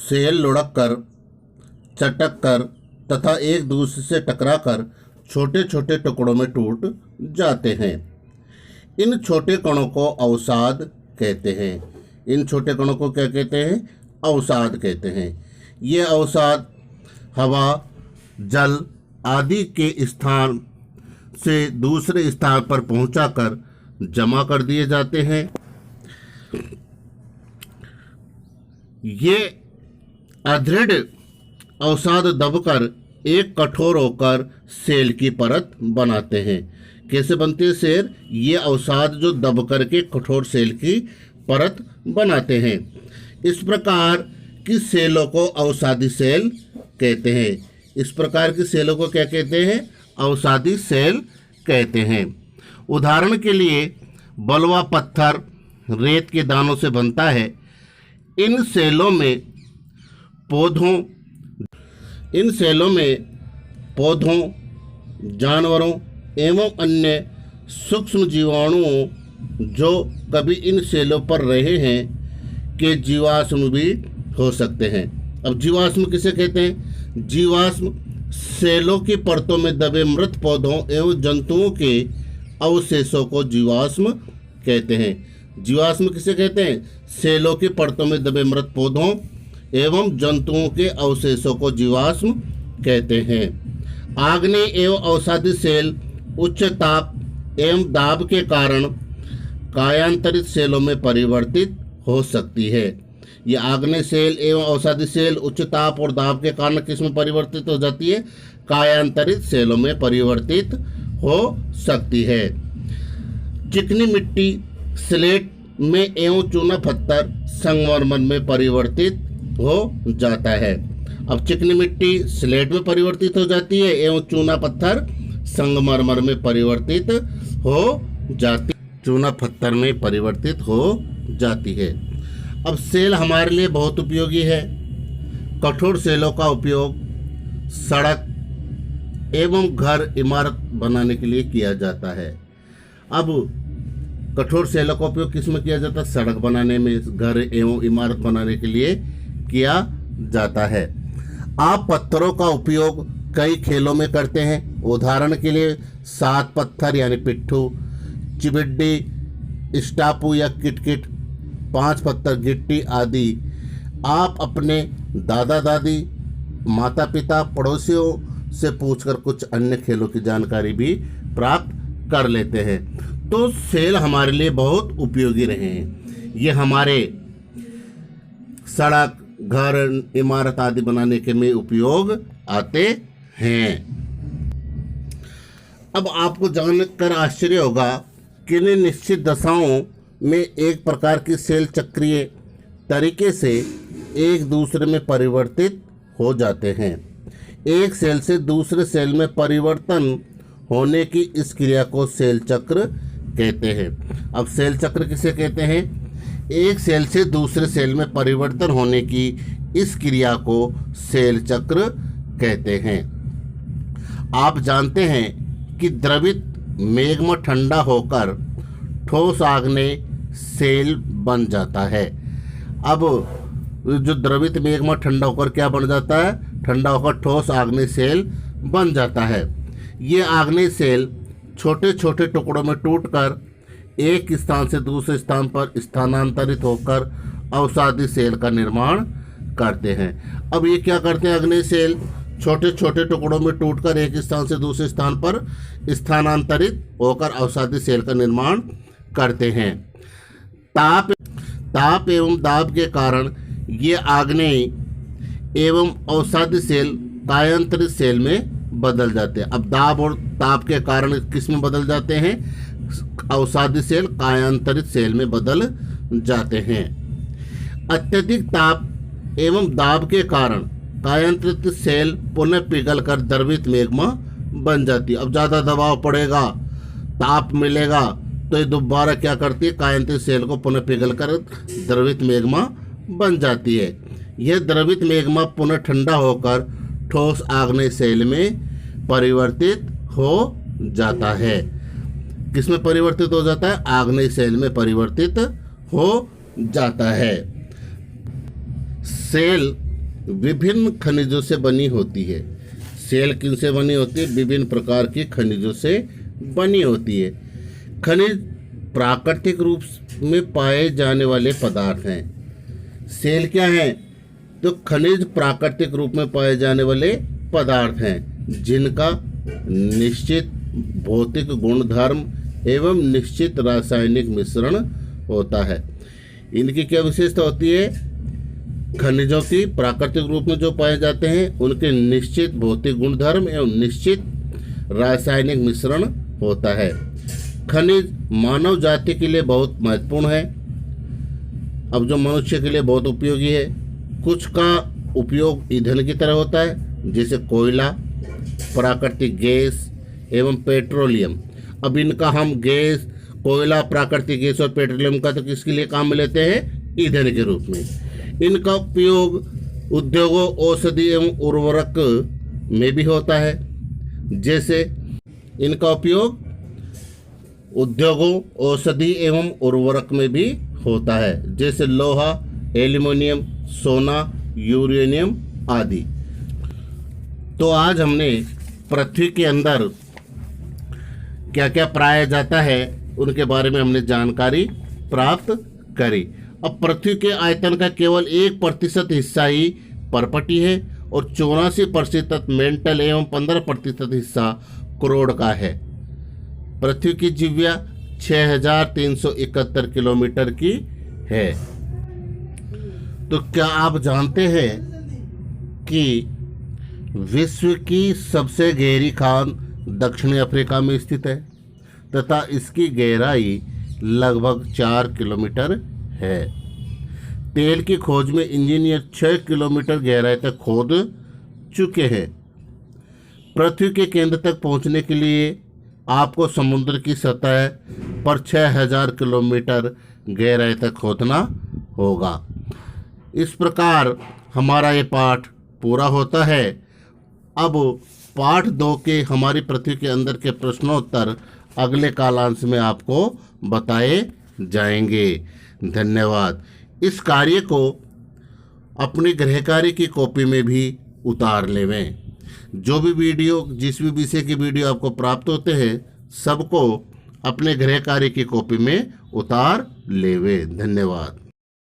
Cell लुढ़क कर, चटक कर तथा एक दूसरे से टकराकर छोटे छोटे टुकड़ों में टूट जाते हैं। इन छोटे कणों को अवसाद कहते हैं। इन छोटे कणों को क्या कहते हैं? अवसाद कहते हैं। ये अवसाद हवा, जल आदि के स्थान से दूसरे स्थान पर पहुंचाकर जमा कर दिए जाते हैं। ये अदृढ़ अवसाद दबकर एक कठोर होकर सेल की परत बनाते हैं। कैसे बनते हैं सेल? ये अवसाद जो दब करके कठोर सेल की परत बनाते हैं। इस प्रकार की सेलों को अवसादी सेल कहते हैं। इस प्रकार की सेलों को क्या कहते हैं? अवसादी सेल कहते हैं। उदाहरण के लिए बलुआ पत्थर रेत के दानों से बनता है। इन सेलों में पौधों, जानवरों एवं अन्य सूक्ष्म जीवाणुओं जो कभी इन सेलों पर रहे हैं के जीवाश्म भी हो सकते हैं। अब जीवाश्म किसे कहते हैं? जीवाश्म सेलों की परतों में दबे मृत पौधों एवं जंतुओं के अवशेषों को जीवाश्म कहते हैं। जीवाश्म किसे कहते हैं? सेलों की परतों में दबे मृत पौधों एवं जंतुओं के अवशेषों को जीवाश्म कहते हैं। आग्नेय एवं अवसादी सेल उच्च ताप एवं दाब के कारण कायांतरित सेलों में परिवर्तित हो सकती है। ये आग्नेय सेल एवं अवसादी सेल उच्च ताप और दाब के कारण किस में परिवर्तित हो जाती है? कायांतरित सेलों में परिवर्तित हो सकती है। चिकनी मिट्टी स्लेट में एवं चूना पत्थर संगमरमर में परिवर्तित हो जाता है। अब चिकनी मिट्टी स्लेट में परिवर्तित हो जाती है एवं चूना पत्थर संगमरमर में परिवर्तित हो जाती चूना पत्थर में परिवर्तित हो जाती है। अब सेल हमारे लिए बहुत उपयोगी है। कठोर सेलों का उपयोग सड़क एवं घर इमारत बनाने के लिए किया जाता है। अब कठोर सेलों का उपयोग किस में किया जाता है? सड़क बनाने में, घर एवं इमारत बनाने के लिए किया जाता है। आप पत्थरों का उपयोग कई खेलों में करते हैं। उदाहरण के लिए 7 पत्थर यानी पिट्ठू, चिबिड्डी, स्टापू या किटकिट, 5 पत्थर गिट्टी आदि आप अपने दादा दादी, माता पिता, पड़ोसियों से पूछकर कुछ अन्य खेलों की जानकारी भी प्राप्त कर लेते हैं। तो सेल हमारे लिए बहुत उपयोगी रहे हैं। ये हमारे सड़क, घर, इमारत आदि बनाने के में उपयोग आते हैं। अब आपको जानकर आश्चर्य होगा कि निश्चित दशाओं में एक प्रकार की सेल चक्रीय तरीके से एक दूसरे में परिवर्तित हो जाते हैं। एक सेल से दूसरे सेल में परिवर्तन होने की इस क्रिया को सेल चक्र कहते हैं। अब सेल चक्र किसे कहते हैं? एक सेल से दूसरे सेल में परिवर्तन होने की इस क्रिया को सेल चक्र कहते हैं। आप जानते हैं कि द्रवित मैग्मा ठंडा होकर ठोस आग्नेय सेल बन जाता है। अब जो द्रवित मैग्मा ठंडा होकर क्या बन जाता है? ठंडा होकर ठोस आग्नेय सेल बन जाता है। ये आग्नेय सेल छोटे छोटे टुकड़ों में टूटकर एक स्थान से दूसरे स्थान पर स्थानांतरित होकर अवसादी सेल का निर्माण करते हैं। अब ये क्या करते हैं? आग्नेय सेल छोटे छोटे टुकड़ों में टूटकर एक स्थान से दूसरे स्थान पर स्थानांतरित होकर अवसादी सेल का निर्माण करते हैं। ताप एवं दाब के कारण ये आग्नेय एवं अवसादी सेल कायांतरित सेल में बदल जाते हैं। अब दाब और ताप के कारण किस में बदल जाते हैं? अवसादी सेल कायांतरित सेल में बदल जाते हैं। अत्यधिक ताप एवं दाब के कारण कायांतरित सेल पुनः पिघलकर द्रवित मैग्मा बन जाती है। अब ज़्यादा दबाव पड़ेगा, ताप मिलेगा तो ये दोबारा क्या करती है? कायांतरित सेल को पुनः पिघलकर द्रवित मैग्मा बन जाती है। यह द्रवित मैग्मा पुनः ठंडा होकर ठोस आग्नेय सेल में परिवर्तित हो जाता है। किसमें परिवर्तित हो जाता है? आग्नेय सेल में परिवर्तित हो जाता है। सेल विभिन्न खनिजों से बनी होती है। सेल किन से बनी होती है? विभिन्न प्रकार के खनिजों से बनी होती है। खनिज प्राकृतिक रूप में पाए जाने वाले पदार्थ हैं। सेल क्या है? तो खनिज प्राकृतिक रूप में पाए जाने वाले पदार्थ हैं जिनका निश्चित भौतिक गुणधर्म एवं निश्चित रासायनिक मिश्रण होता है। इनकी क्या विशेषता होती है? खनिजों की प्राकृतिक रूप में जो पाए जाते हैं उनके निश्चित भौतिक गुणधर्म एवं निश्चित रासायनिक मिश्रण होता है। खनिज मानव जाति के लिए बहुत महत्वपूर्ण है। अब जो मनुष्य के लिए बहुत उपयोगी है, कुछ का उपयोग ईंधन की तरह होता है, जैसे कोयला, प्राकृतिक गैस एवं पेट्रोलियम। अब इनका हम गैस, कोयला, प्राकृतिक गैस और पेट्रोलियम का तो किसके लिए काम में लेते हैं? ईंधन के रूप में। इनका उपयोग उद्योगों, औषधि एवं उर्वरक में भी होता है। जैसे इनका उपयोग उद्योगों, औषधि एवं उर्वरक में भी होता है, जैसे लोहा, एल्युमिनियम, सोना, यूरेनियम आदि। तो आज हमने पृथ्वी के अंदर क्या क्या पाया जाता है उनके बारे में हमने जानकारी प्राप्त करी। अब पृथ्वी के आयतन का केवल 1% हिस्सा ही पर्पटी है और 84% मेंटल एवं 15% हिस्सा करोड़ का है। पृथ्वी की जीव्या 6371 किलोमीटर की है। तो क्या आप जानते हैं कि विश्व की सबसे गहरी खान दक्षिणी अफ्रीका में स्थित है तथा इसकी गहराई लगभग 4 किलोमीटर है। तेल की खोज में इंजीनियर 6 किलोमीटर गहराई तक खोद चुके हैं। पृथ्वी के केंद्र तक पहुंचने के लिए आपको समुद्र की सतह पर 6000 किलोमीटर गहराई तक खोदना होगा। इस प्रकार हमारा ये पाठ पूरा होता है। अब पाठ 2 के हमारी पृथ्वी के अंदर के प्रश्नोत्तर अगले कालांश में आपको बताए जाएंगे। धन्यवाद। इस कार्य को अपनी गृह कार्य की कॉपी में भी उतार लेवें। जो भी वीडियो, जिस भी विषय की वीडियो आपको प्राप्त होते हैं, सबको अपने गृह कार्य की कॉपी में उतार लेवें। धन्यवाद।